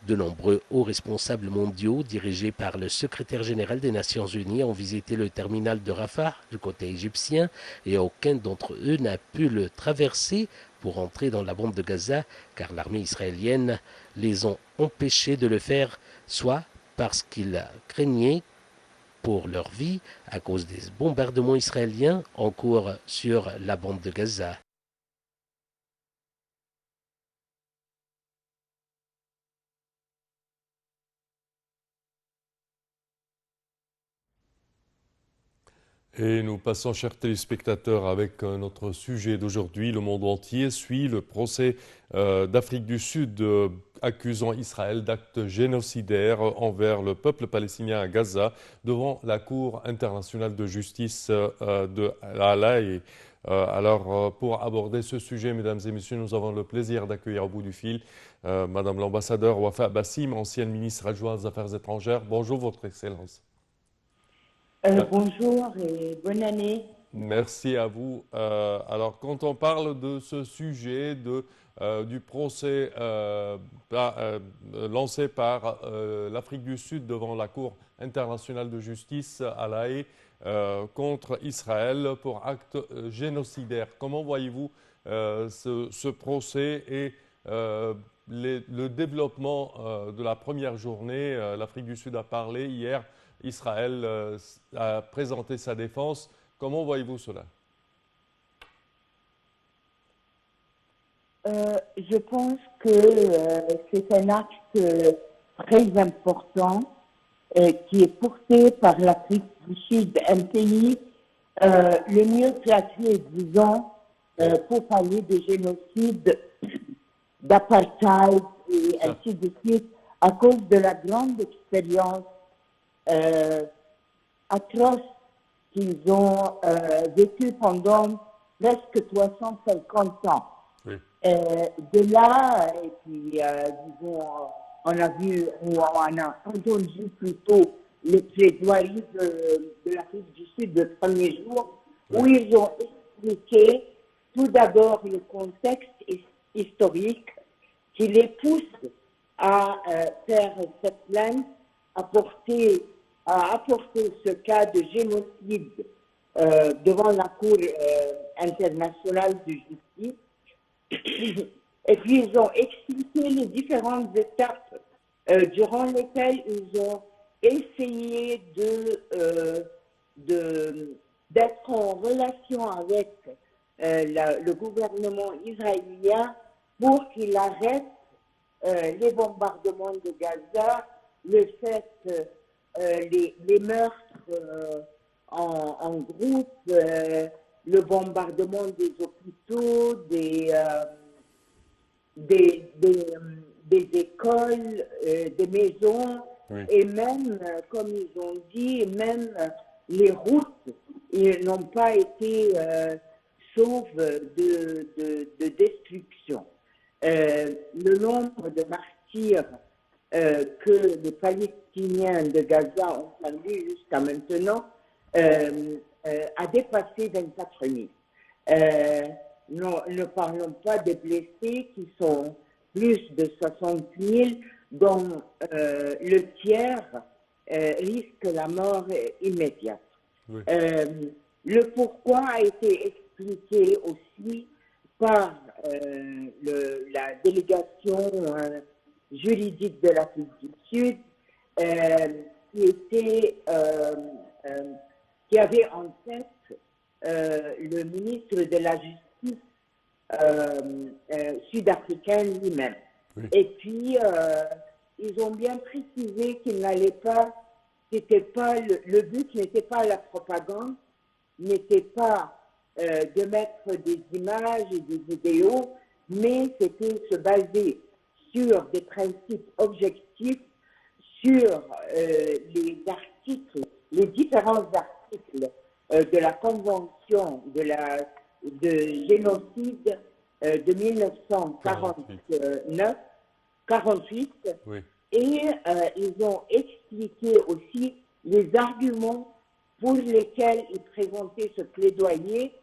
De nombreux hauts responsables mondiaux dirigés par le secrétaire général des Nations Unies ont visité le terminal de Rafah du côté égyptien et aucun d'entre eux n'a pu le traverser pour entrer dans la bande de Gaza car l'armée israélienne les ont empêchés de le faire, soit parce qu'ils craignaient pour leur vie à cause des bombardements israéliens en cours sur la bande de Gaza. Et nous passons, chers téléspectateurs, avec notre sujet d'aujourd'hui. Le monde entier suit le procès d'Afrique du Sud accusant Israël d'actes génocidaires envers le peuple palestinien à Gaza devant la Cour internationale de justice de La Haye. Pour aborder ce sujet, mesdames et messieurs, nous avons le plaisir d'accueillir au bout du fil Madame l'ambassadeur Wafa Bassim, ancienne ministre adjointe des Affaires étrangères. Bonjour, Votre Excellence. Bonjour et bonne année. Merci à vous. Quand on parle de ce sujet du procès lancé par l'Afrique du Sud devant la Cour internationale de justice à La Haye contre Israël pour actes génocidaires, comment voyez-vous ce procès et le développement de la première journée? L'Afrique du Sud a parlé hier. Israël a présenté sa défense. Comment voyez-vous cela? Je pense que c'est un acte très important qui est porté par l'Afrique du Sud, un pays le mieux classé, disons, pour parler de génocide, d'apartheid et ainsi de suite, à cause de la grande expérience atroce qu'ils ont vécu pendant presque 350 ans. Oui. De là, et puis, disons, on a vu, ou on a entendu plutôt les plaidoiries de l'Afrique du Sud le premier jour, où ils ont expliqué tout d'abord le contexte historique qui les pousse à faire cette plainte, à apporter ce cas de génocide devant la Cour internationale de justice. Et puis, ils ont expliqué les différentes étapes durant lesquelles ils ont essayé d'être en relation avec le gouvernement israélien pour qu'il arrête les bombardements de Gaza, le fait les meurtres en groupe, le bombardement des hôpitaux, des écoles, des maisons, et même, comme ils ont dit, même les routes, ils n'ont pas été sauves de destruction. Le nombre de martyrs que les Palestiniens de Gaza ont fallu jusqu'à maintenant a dépassé 24 000. Ne parlons pas des blessés qui sont plus de 60 000, dont le tiers risque la mort immédiate. Oui. Le pourquoi a été expliqué aussi par la délégation juridique de l'Afrique du Sud, qui avait en tête le ministre de la Justice sud-africain lui-même. Oui. Et puis, ils ont bien précisé qu'il n'allait pas, le but n'était pas la propagande, n'était pas de mettre des images et des vidéos, mais c'était se baser sur des principes objectifs, sur les articles, les différents articles de la Convention de génocide de 1948, Oui. et ils ont expliqué aussi les arguments pour lesquels ils présentaient ce plaidoyer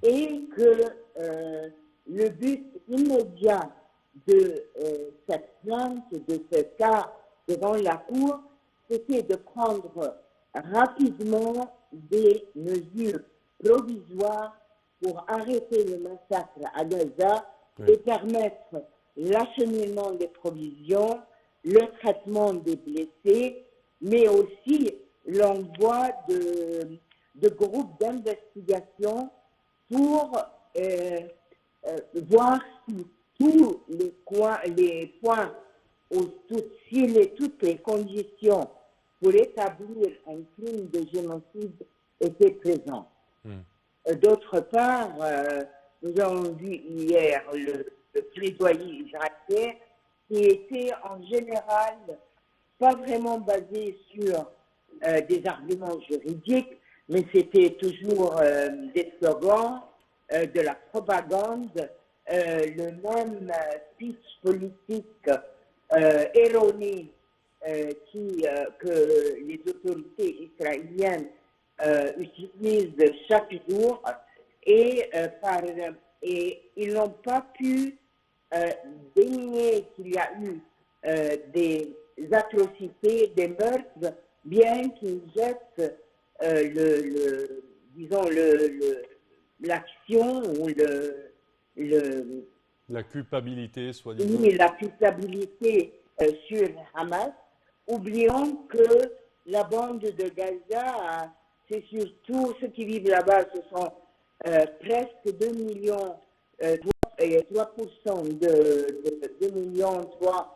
et que le but immédiat de cette plainte, de ce cas devant la Cour, c'était de prendre rapidement des mesures provisoires pour arrêter le massacre à Gaza et permettre l'acheminement des provisions, le traitement des blessés, mais aussi l'envoi de groupes d'investigation pour voir si tous les points, ou toutes les conditions pour établir un crime de génocide étaient présents. D'autre part, nous avons vu hier le plaidoyer israélien qui était en général pas vraiment basé sur des arguments juridiques, mais c'était toujours des slogans, de la propagande, le même speech politique erroné que les autorités israéliennes utilisent chaque jour et ils n'ont pas pu dénier qu'il y a eu des atrocités, des meurtres, bien qu'ils jettent l'action ou la culpabilité, soi-disant. la culpabilité sur Hamas, oublions que la bande de Gaza, c'est surtout ceux qui vivent là-bas, ce sont presque 2 millions, 3% de 2 millions 3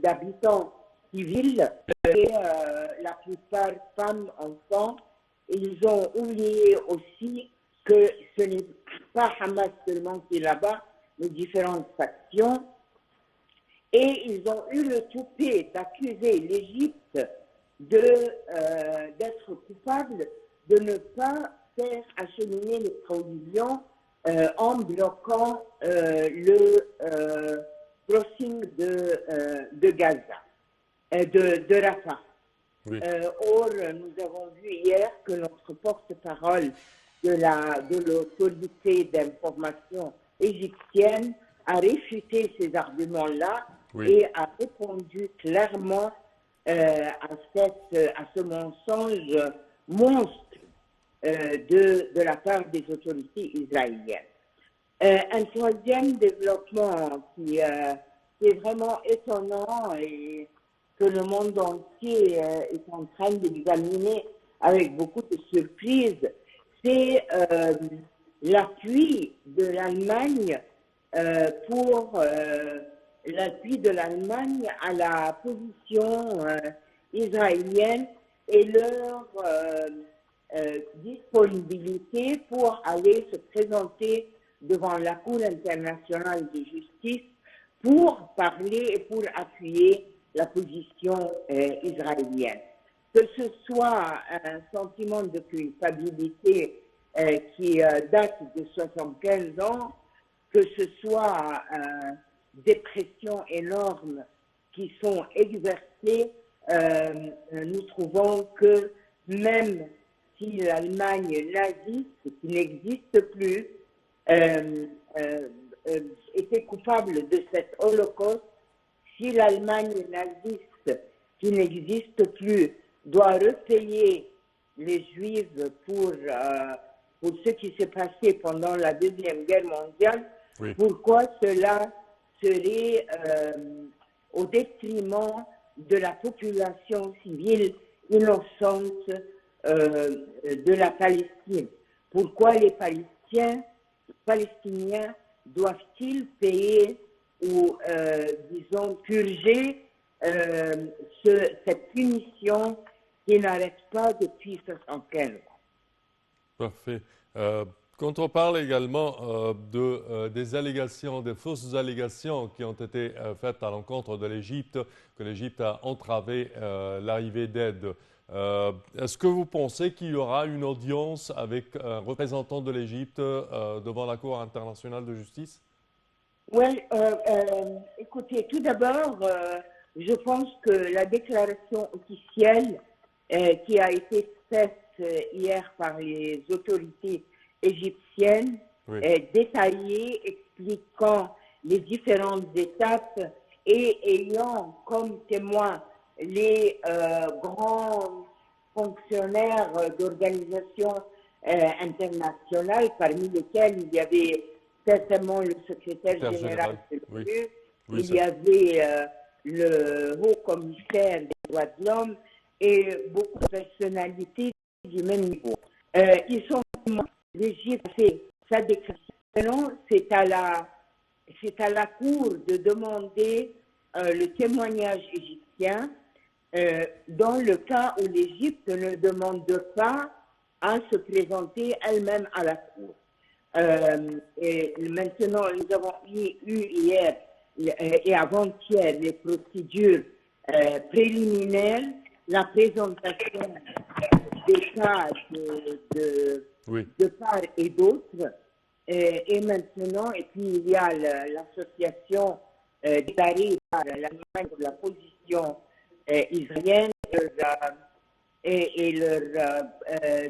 d'habitants civils et la plupart femmes, enfants. Ils ont oublié aussi que ce n'est pas Hamas seulement qui est là-bas, mais différentes factions. Et ils ont eu le toupet d'accuser l'Égypte d'être coupable de ne pas faire acheminer les provisions en bloquant le crossing de Gaza, de Rafah. Oui. Or, nous avons vu hier que notre porte-parole de l'autorité d'information égyptienne a réfuté ces arguments-là et a répondu clairement à ce mensonge monstre de la part des autorités israéliennes. Un troisième développement qui est vraiment étonnant et que le monde entier est en train d'examiner avec beaucoup de surprise, c'est l'appui de l'Allemagne l'appui de l'Allemagne à la position israélienne et leur disponibilité pour aller se présenter devant la Cour internationale de justice pour parler et pour appuyer la position israélienne. Que ce soit un sentiment de culpabilité qui date de 75 ans, que ce soit des pressions énormes qui sont exercées, nous trouvons que même si l'Allemagne naziste, qui n'existe plus, était coupable de cet holocauste, si l'Allemagne naziste, qui n'existe plus, doit repayer les Juifs pour ce qui s'est passé pendant la Deuxième Guerre mondiale, pourquoi cela serait au détriment de la population civile innocente de la Palestine? Pourquoi les Palestiniens doivent-ils payer ou, disons, purger cette punition qui n'arrête pas depuis 75 ans? Parfait. Quand on parle également des allégations, des fausses allégations qui ont été faites à l'encontre de l'Égypte, que l'Égypte a entravé l'arrivée d'aide, est-ce que vous pensez qu'il y aura une audience avec un représentant de l'Égypte devant la Cour internationale de justice? Oui, écoutez, tout d'abord, je pense que la déclaration officielle qui a été faite hier par les autorités égyptiennes est détaillée, expliquant les différentes étapes et ayant comme témoins les grands fonctionnaires d'organisations internationales, parmi lesquels il y avait certainement le secrétaire général de l'ONU, Oui. Oui, il y avait le haut commissaire des droits de l'homme et beaucoup de personnalités du même niveau. Ils sont l'Égypte fait sa déclaration. Maintenant, c'est à la Cour de demander le témoignage égyptien dans le cas où l'Égypte ne demande pas à se présenter elle-même à la Cour. Et maintenant, nous avons eu hier et avant-hier les procédures préliminaires, la présentation des cas de part et d'autre. Et maintenant, et puis il y a l'association déclarée par l'Allemagne pour la position israélienne et leur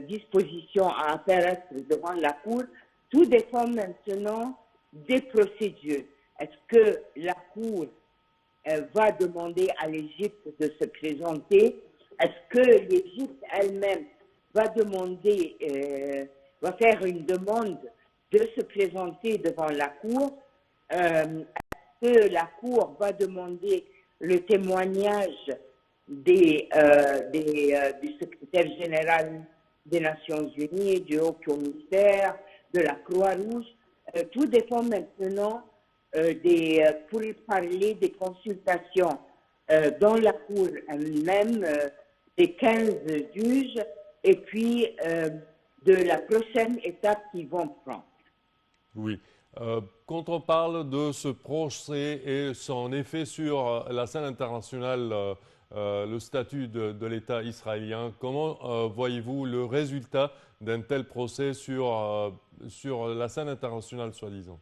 disposition à apparaître devant la Cour. Tout dépend maintenant des procédures. Est-ce que la Cour va demander à l'Égypte de se présenter? Est-ce que l'Égypte elle-même va va faire une demande de se présenter devant la Cour? Est-ce que la Cour va demander le témoignage du secrétaire général des Nations Unies, du haut commissaire, de la Croix-Rouge? Tout dépend maintenant pour parler des consultations dans la Cour elle-même, des 15 juges, et puis de la prochaine étape qu'ils vont prendre. Oui. Quand on parle de ce procès et son effet sur la scène internationale, le statut de l'État israélien, comment voyez-vous le résultat d'un tel procès sur la scène internationale, soi-disant?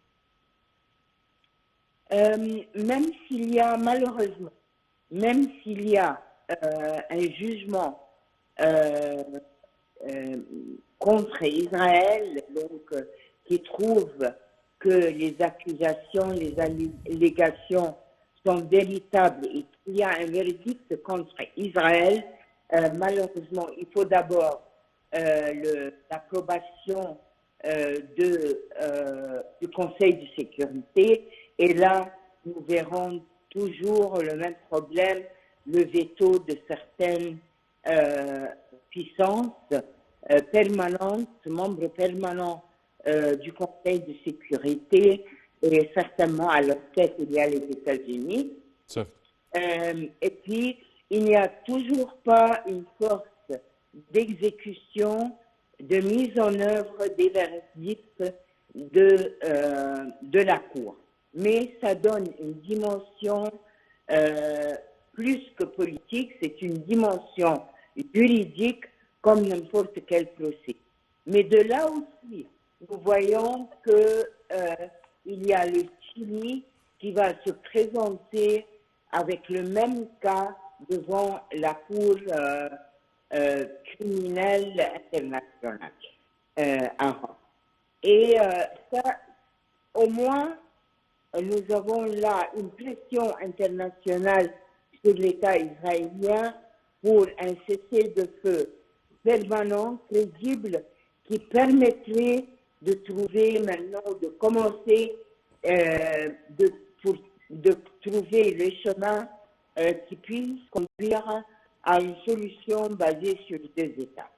Même s'il y a, malheureusement, même s'il y a un jugement contre Israël, donc qui trouve que les accusations, les allégations sont véritables et qu'il y a un verdict contre Israël, malheureusement, il faut d'abord l'approbation du Conseil de sécurité. Et là, nous verrons toujours le même problème, le veto de certaines puissances permanentes, membres permanents du Conseil de sécurité, et certainement à leur tête, il y a les États-Unis. Et puis, il n'y a toujours pas une force d'exécution, de mise en œuvre des verdicts de la Cour. Mais ça donne une dimension plus que politique, c'est une dimension juridique comme n'importe quel procès. Mais de là aussi, nous voyons que il y a le Chili qui va se présenter avec le même cas devant la Cour criminelle internationale à Rome. Et ça, au moins, nous avons là une pression internationale sur l'État israélien pour un cessez-le-feu permanent, crédible, qui permettrait de trouver maintenant, de commencer, de trouver les chemins qui puissent conduire à une solution basée sur deux États.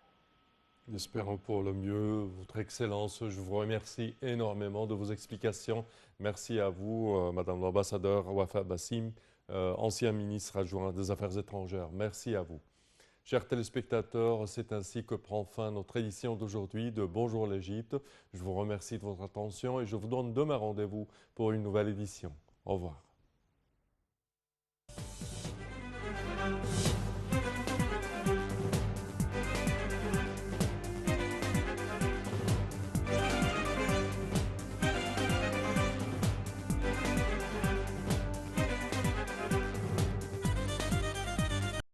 Espérons pour le mieux. Votre Excellence, je vous remercie énormément de vos explications. Merci à vous, Madame l'ambassadeur Wafa Bassim, ancien ministre adjoint des Affaires étrangères. Merci à vous. Chers téléspectateurs, c'est ainsi que prend fin notre édition d'aujourd'hui de Bonjour l'Égypte. Je vous remercie de votre attention et je vous donne demain rendez-vous pour une nouvelle édition. Au revoir.